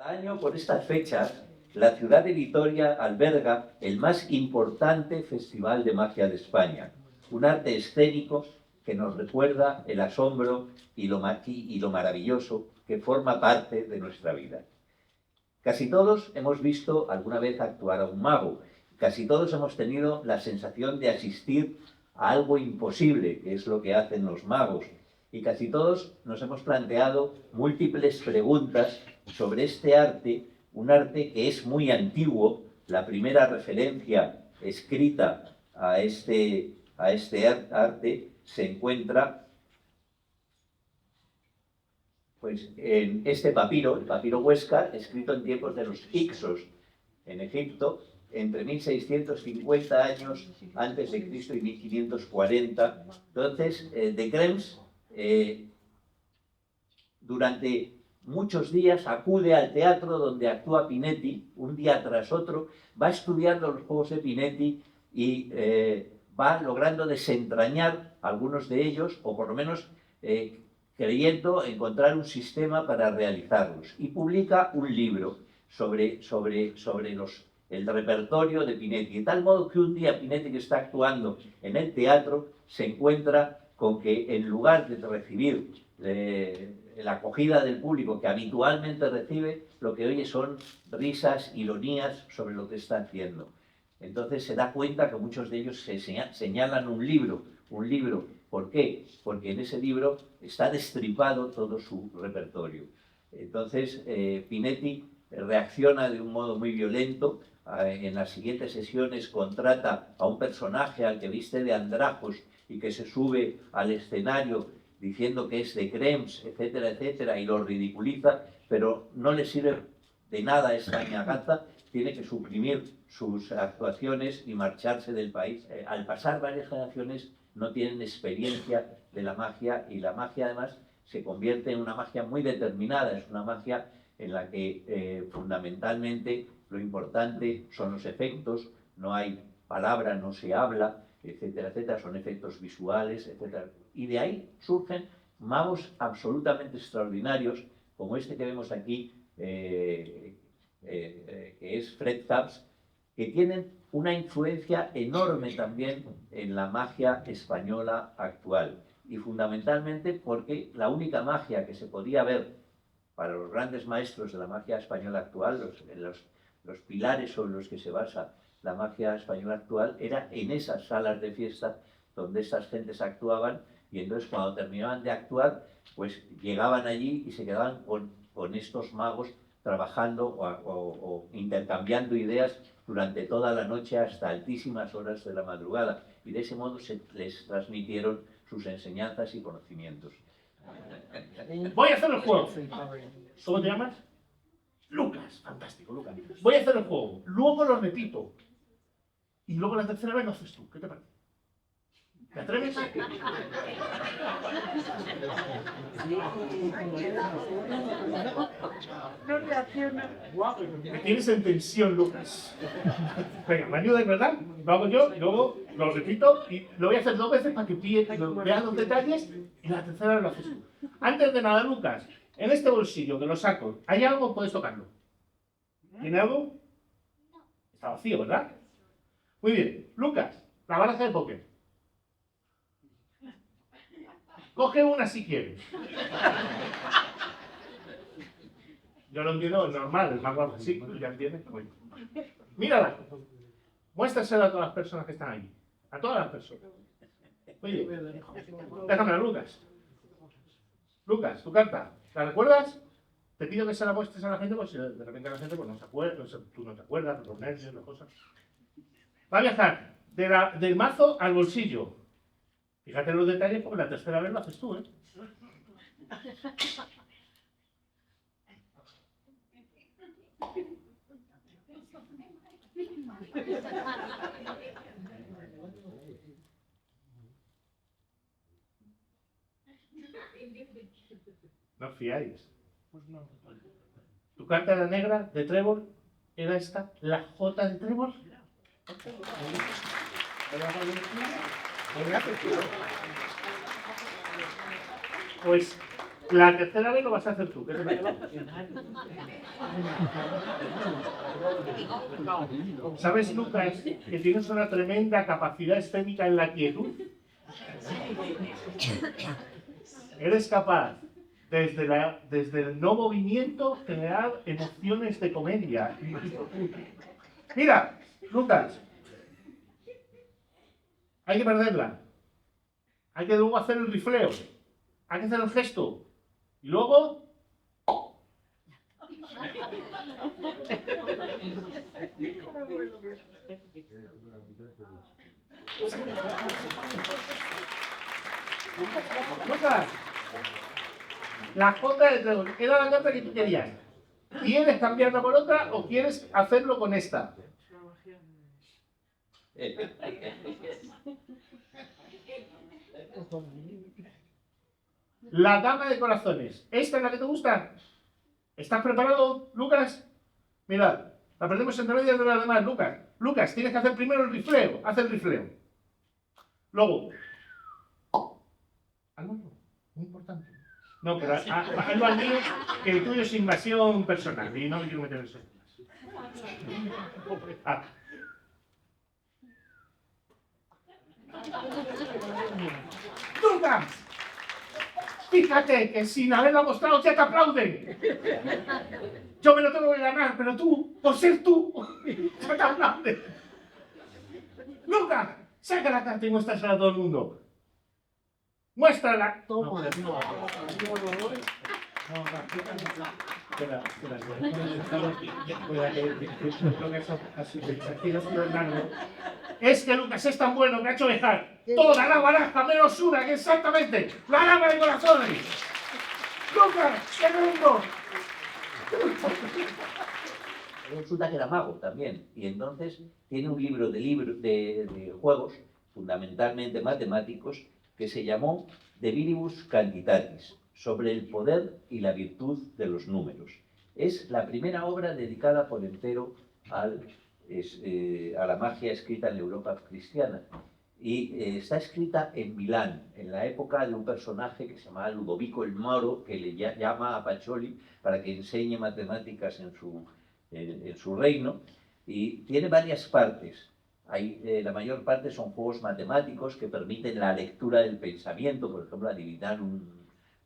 Año por estas fechas, la ciudad de Vitoria alberga el más importante festival de magia de España, un arte escénico que nos recuerda el asombro y lo maravilloso que forma parte de nuestra vida. Casi todos hemos visto alguna vez actuar a un mago, casi todos hemos tenido la sensación de asistir a algo imposible, que es lo que hacen los magos, y casi todos nos hemos planteado múltiples preguntas sobre este arte, un arte que es muy antiguo. La primera referencia escrita a este arte se encuentra pues, en este papiro, el papiro Huéscar, escrito en tiempos de los Hicsos, en Egipto, entre 1650 años antes de Cristo y 1540. Entonces, de Krems, durante muchos días acude al teatro donde actúa Pinetti, un día tras otro, va estudiando los juegos de Pinetti y va logrando desentrañar algunos de ellos, o por lo menos creyendo encontrar un sistema para realizarlos. Y publica un libro sobre el repertorio de Pinetti, de tal modo que un día Pinetti, que está actuando en el teatro, se encuentra con que en lugar de recibir la acogida del público que habitualmente recibe, lo que oye son risas, ironías sobre lo que está haciendo. Entonces se da cuenta que muchos de ellos señalan un libro. ¿Por qué? Porque en ese libro está destripado todo su repertorio. Entonces Pinetti reacciona de un modo muy violento. En las siguientes sesiones contrata a un personaje al que viste de andrajos y que se sube al escenario diciendo que es de Krems, etcétera, etcétera, y lo ridiculiza, pero no le sirve de nada esa ñagaza, tiene que suprimir sus actuaciones y marcharse del país. Al pasar varias generaciones no tienen experiencia de la magia, y la magia además se convierte en una magia muy determinada, es una magia en la que fundamentalmente lo importante son los efectos, no hay palabra, no se habla, etcétera, etcétera, son efectos visuales, etcétera. Y de ahí surgen magos absolutamente extraordinarios, como este que vemos aquí, que es Fred Capps, que tienen una influencia enorme también en la magia española actual. Y fundamentalmente porque la única magia que se podía ver para los grandes maestros de la magia española actual, los pilares sobre los que se basa la magia española actual, era en esas salas de fiesta donde estas gentes actuaban, y entonces cuando terminaban de actuar, pues llegaban allí y se quedaban con estos magos trabajando o intercambiando ideas durante toda la noche hasta altísimas horas de la madrugada, y de ese modo se les transmitieron sus enseñanzas y conocimientos. Voy a hacer el juego. ¿Cómo te llamas? Lucas. Fantástico, Lucas. Voy a hacer el juego. Luego lo repito. Y luego la tercera vez lo haces tú. ¿Qué te parece? ¿Te atreves? No reacciona. Me tienes en tensión, Lucas. Venga, me ayudas, ¿verdad? Lo hago yo y luego lo repito y lo voy a hacer 2 veces para que veas los detalles, y la tercera vez lo haces tú. Antes de nada, Lucas, en este bolsillo que lo saco, ¿hay algo? Puedes tocarlo. ¿Tiene algo? Está vacío, ¿verdad? Muy bien. Lucas, la baraja de póker. Coge una si quieres. Yo lo entiendo, es normal, el mago así, tú ya entiendes. Bueno. Mírala. Muéstrasela a todas las personas que están allí. A todas las personas. Oye, déjamela, Lucas. Lucas, tu carta, ¿la recuerdas? Te pido que se la muestres a la gente, pues de repente la gente pues, no se acuerda, tú no te acuerdas, los nervios, las cosas. Va a viajar del mazo al bolsillo. Fíjate en los detalles porque la tercera vez lo haces tú, ¿eh? No os fiáis. Tu carta era negra de trébol, era esta, la J de trébol. Pues La tercera vez lo vas a hacer tú. ¿Qué te parece? ¿Sabes, Lucas, que tienes una tremenda capacidad escénica en la quietud? Eres capaz, desde el no movimiento, generar emociones de comedia. Mira, Lucas, hay que perderla. Hay que luego hacer el rifleo. Hay que hacer el gesto. Y luego... Lucas, la J de dragón era la carta que tú querías. ¿Quieres cambiarla por otra o quieres hacerlo con esta? La dama de corazones. ¿Esta es la que te gusta? ¿Estás preparado, Lucas? Mirad, la perdemos entre medias de las demás, Lucas. Lucas, tienes que hacer primero el rifleo. Haz el rifleo. Luego... Algo muy importante. No, pero hazlo al mío, que el tuyo es invasión personal y no me quiero meter en eso. ¡Lucas! Fíjate que sin haberlo mostrado ya te aplauden. Yo me lo tengo que ganar, pero tú, por ser tú, ya te aplauden. ¡Lucas! Saca la carta y muéstrasela a todo el mundo. ¡Muéstrala! Toma. Es que Lucas es tan bueno que ha hecho dejar toda la baraja menos una, que exactamente la dama de corazones. ¡Lucas! ¡Qué lindo! Resulta que era mago también, y entonces tiene un libro de juegos, fundamentalmente matemáticos, que se llamó De Viribus Canditatis, sobre el poder y la virtud de los números. Es la primera obra dedicada por entero a la magia escrita en la Europa cristiana. Y está escrita en Milán, en la época de un personaje que se llamaba Ludovico el Moro, que le llama a Pacioli para que enseñe matemáticas en su reino, y tiene varias partes. La mayor parte son juegos matemáticos que permiten la lectura del pensamiento, por ejemplo, adivinar un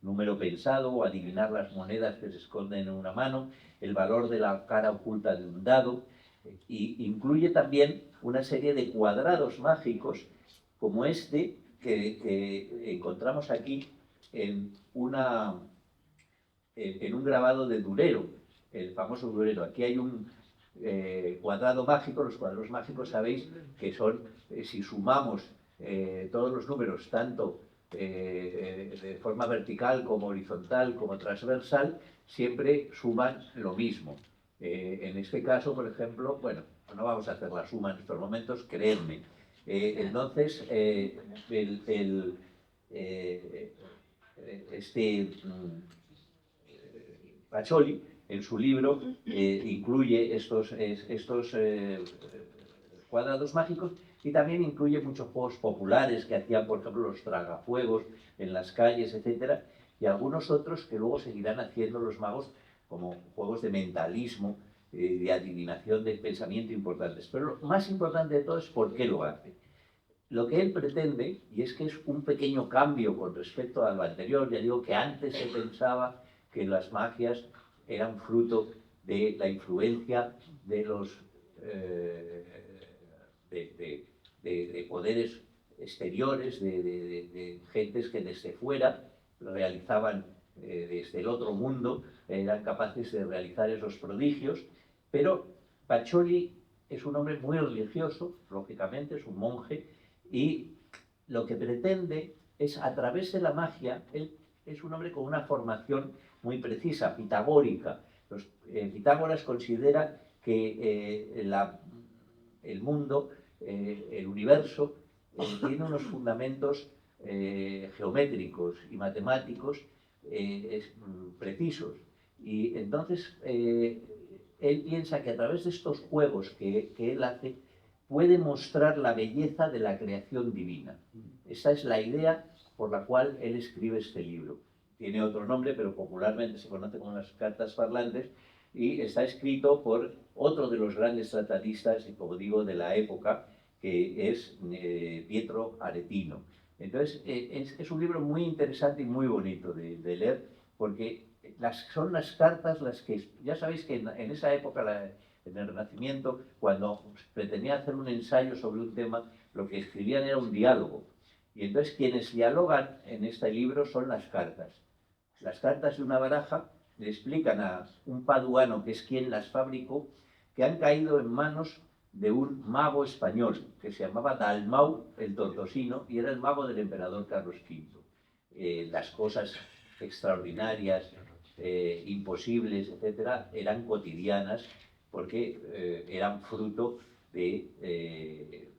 número pensado o adivinar las monedas que se esconden en una mano, el valor de la cara oculta de un dado, y incluye también una serie de cuadrados mágicos como este que encontramos aquí en un grabado de Durero, el famoso Durero. Aquí hay un cuadrado mágico. Los cuadrados mágicos sabéis que son, si sumamos todos los números, tanto de forma vertical como horizontal como transversal, siempre suman lo mismo. En este caso, por ejemplo, bueno, no vamos a hacer la suma en estos momentos, creedme. Entonces, Pacioli, en su libro, incluye estos cuadrados mágicos, y también incluye muchos juegos populares que hacían, por ejemplo, los tragafuegos en las calles, etcétera, y algunos otros que luego seguirán haciendo los magos, como juegos de mentalismo, de adivinación del pensamiento importantes. Pero lo más importante de todo es por qué lo hace. Lo que él pretende, y es que es un pequeño cambio con respecto a lo anterior, ya digo que antes se pensaba que las magias eran fruto de la influencia de los de poderes exteriores, de gentes que desde fuera realizaban, desde el otro mundo, eran capaces de realizar esos prodigios, pero Pacioli es un hombre muy religioso, lógicamente, es un monje, y lo que pretende es, a través de la magia, él es un hombre con una formación muy precisa, pitagórica. Pitágoras considera que el mundo, el universo, tiene unos fundamentos geométricos y matemáticos precisos. Y entonces él piensa que a través de estos juegos que él hace, puede mostrar la belleza de la creación divina. Esa es la idea por la cual él escribe este libro. tiene otro nombre, pero popularmente se conoce como las cartas parlantes, y está escrito por otro de los grandes tratadistas, como digo, de la época, que es Pietro Aretino. Entonces, es un libro muy interesante y muy bonito de leer, porque son las cartas las que, ya sabéis que en esa época, en el Renacimiento, cuando pretendía hacer un ensayo sobre un tema, lo que escribían era un diálogo. Y entonces quienes dialogan en este libro son las cartas. Las cartas de una baraja le explican a un paduano, que es quien las fabricó, que han caído en manos de un mago español que se llamaba Dalmau el Tortosino y era el mago del emperador Carlos V. Las cosas extraordinarias, imposibles, etcétera, eran cotidianas porque eran fruto de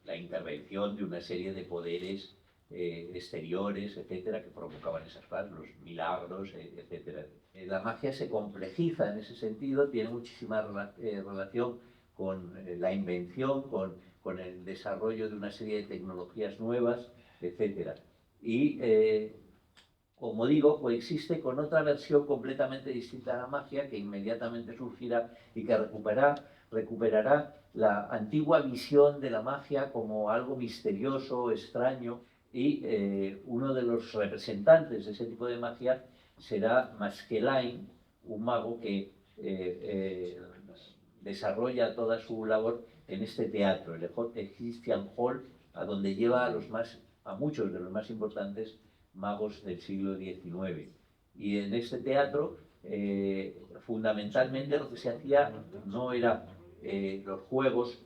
la intervención de una serie de poderes exteriores, etcétera, que provocaban esas cosas, los milagros, etcétera. La magia se complejiza en ese sentido, tiene muchísima relación con la invención, con el desarrollo de una serie de tecnologías nuevas, etcétera. Y, como digo, coexiste con otra versión completamente distinta a la magia que inmediatamente surgirá y que recuperará la antigua visión de la magia como algo misterioso, extraño, y uno de los representantes de ese tipo de magia será Maskelyne, un mago que desarrolla toda su labor en este teatro, el Egyptian Hall, a donde lleva a muchos de los más importantes magos del siglo XIX. Y en este teatro, fundamentalmente lo que se hacía no era los juegos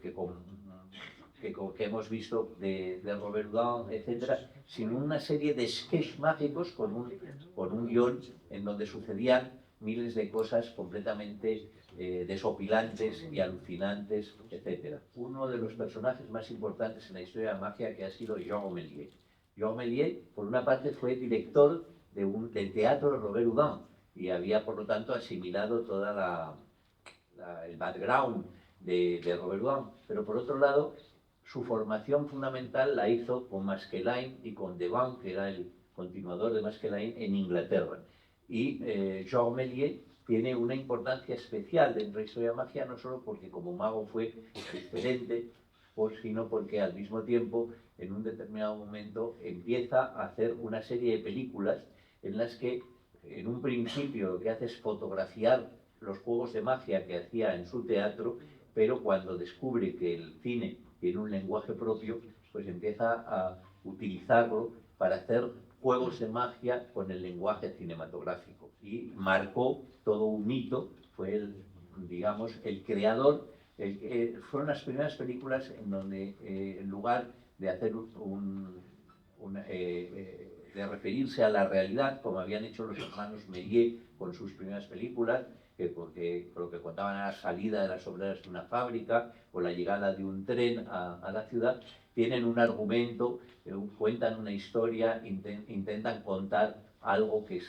que hemos visto de Robert Down, etcétera, sino una serie de sketches mágicos con un guión en donde sucedían miles de cosas completamente desopilantes y alucinantes, etcétera. Uno de los personajes más importantes en la historia de la magia que ha sido Jean Méliès. Jean Méliès, por una parte, fue director del teatro de Robert Houdin y había, por lo tanto, asimilado toda el background de Robert Houdin, pero por otro lado, su formación fundamental la hizo con Maskelyne y con Devon, que era el continuador de Maskelyne en Inglaterra. Y Jean Méliès tiene una importancia especial dentro de la historia de magia, no solo porque como mago fue excelente, sino porque al mismo tiempo, en un determinado momento, empieza a hacer una serie de películas en las que, en un principio, lo que hace es fotografiar los juegos de magia que hacía en su teatro, pero cuando descubre que el cine tiene un lenguaje propio, pues empieza a utilizarlo para hacer juegos de magia con el lenguaje cinematográfico. Y marcó todo un hito, fue digamos, el creador. Fueron las primeras películas en donde, en lugar de hacer de referirse a la realidad, como habían hecho los hermanos Méliès con sus primeras películas, porque lo que contaban era la salida de las obreras de una fábrica o la llegada de un tren a la ciudad, tienen un argumento, cuentan una historia, intentan contar algo que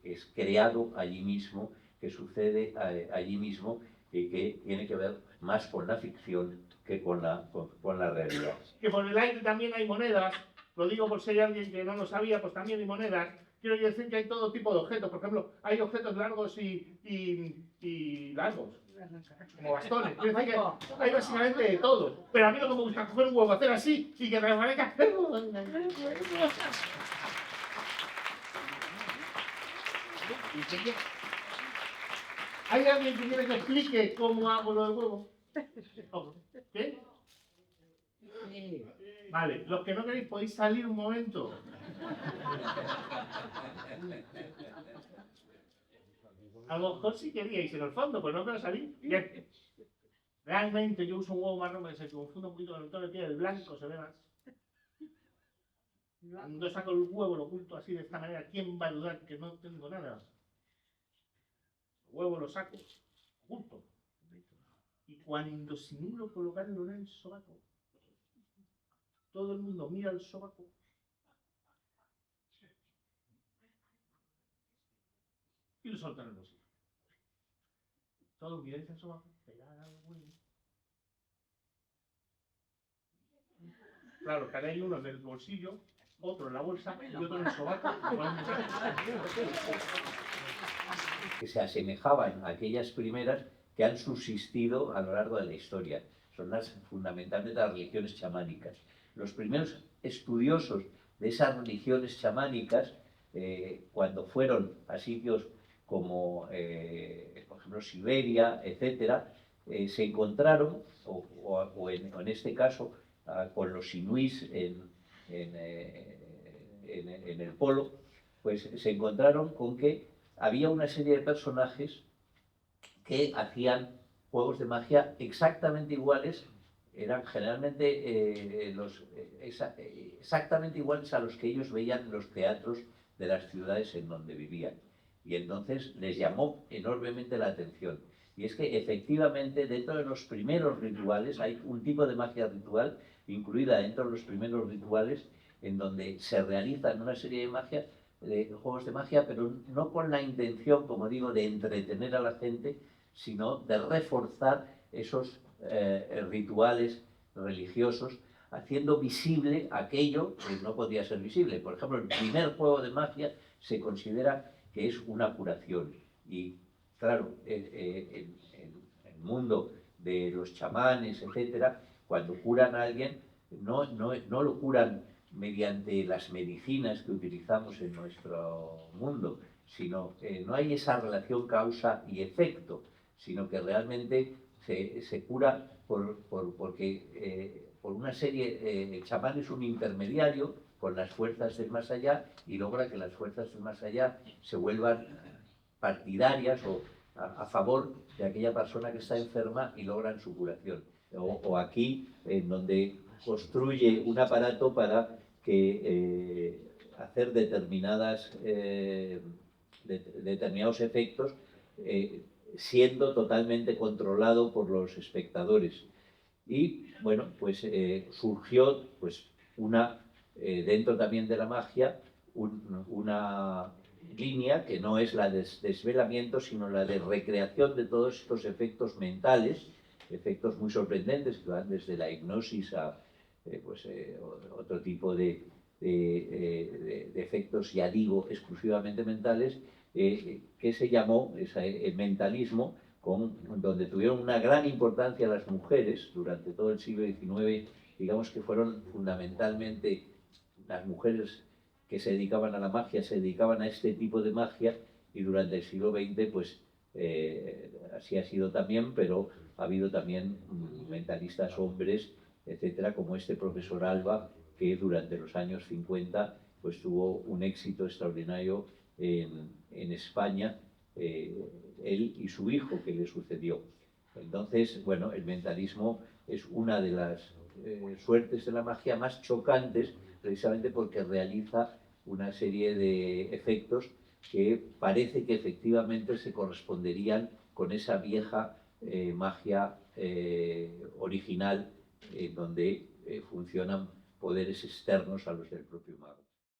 es creado allí mismo, que sucede allí mismo y que tiene que ver más con la ficción que con la realidad. Que por el aire también hay monedas, lo digo por si hay alguien que no lo sabía, pues también hay monedas. Quiero decir que hay todo tipo de objetos, por ejemplo, hay objetos largos y largos, como bastones. Quiero decir que hay básicamente de todo. Pero a mí lo que me gusta es coger un huevo, hacer así y que revalga. ¿Hay alguien que quiere que explique cómo hago lo del huevo? ¿Qué? Vale, los que no queréis podéis salir un momento. A lo mejor sí queríais en el fondo, pero no quiero salir. Bien. Realmente yo uso un huevo marrón que se confunde un poquito con el tono que el blanco, se ve más. Cuando saco el huevo lo oculto así de esta manera, ¿quién va a dudar que no tengo nada? El huevo lo saco, oculto. Y cuando simulo colocarlo en el sobaco, todo el mundo mira el sobaco. Y lo soltan en el bolsillo. Todos miráis el sobaco, pegar al huevo. Claro, cada uno en el bolsillo otro en la bolsa y otro en el sobaco. Que se asemejaban a aquellas primeras que han subsistido a lo largo de la historia. Son fundamentalmente las religiones chamánicas. Los primeros estudiosos de esas religiones chamánicas, cuando fueron a sitios como, por ejemplo, Siberia, etcétera, se encontraron, o en este caso, con los inuís en el polo, pues se encontraron con que había una serie de personajes que hacían juegos de magia exactamente iguales, eran generalmente exactamente iguales a los que ellos veían en los teatros de las ciudades en donde vivían. Y entonces les llamó enormemente la atención. Y es que efectivamente dentro de los primeros rituales hay un tipo de magia ritual incluida dentro de los primeros rituales en donde se realizan una serie de juegos de magia, pero no con la intención, como digo, de entretener a la gente, sino de reforzar esos rituales religiosos, haciendo visible aquello que no podía ser visible. Por ejemplo, el primer juego de magia se considera que es una curación. Y claro, en el mundo de los chamanes, etcétera, cuando curan a alguien, no lo curan mediante las medicinas que utilizamos en nuestro mundo, sino no hay esa relación causa y efecto, sino que realmente se cura porque por una serie, el chamán es un intermediario con las fuerzas del más allá y logra que las fuerzas del más allá se vuelvan partidarias o a favor de aquella persona que está enferma y logran su curación. O aquí, en donde construye un aparato para que hacer determinados efectos siendo totalmente controlado por los espectadores. Y bueno, pues surgió pues dentro también de la magia una línea que no es la de desvelamiento, sino la de recreación de todos estos efectos mentales, efectos muy sorprendentes que van desde la hipnosis a otro tipo de efectos, ya digo, exclusivamente mentales, que se llamó el mentalismo, donde tuvieron una gran importancia las mujeres durante todo el siglo XIX, digamos que fueron fundamentalmente las mujeres que se dedicaban a la magia, se dedicaban a este tipo de magia, y durante el siglo XX, pues así ha sido también, pero ha habido también mentalistas hombres, etcétera, como este profesor Alba, que durante los años 50 pues tuvo un éxito extraordinario en España, él y su hijo que le sucedió. Entonces, bueno, el mentalismo es una de las suertes de la magia más chocantes, precisamente porque realiza una serie de efectos que parece que efectivamente se corresponderían con esa vieja magia original, donde funcionan poderes externos a los del propio mago.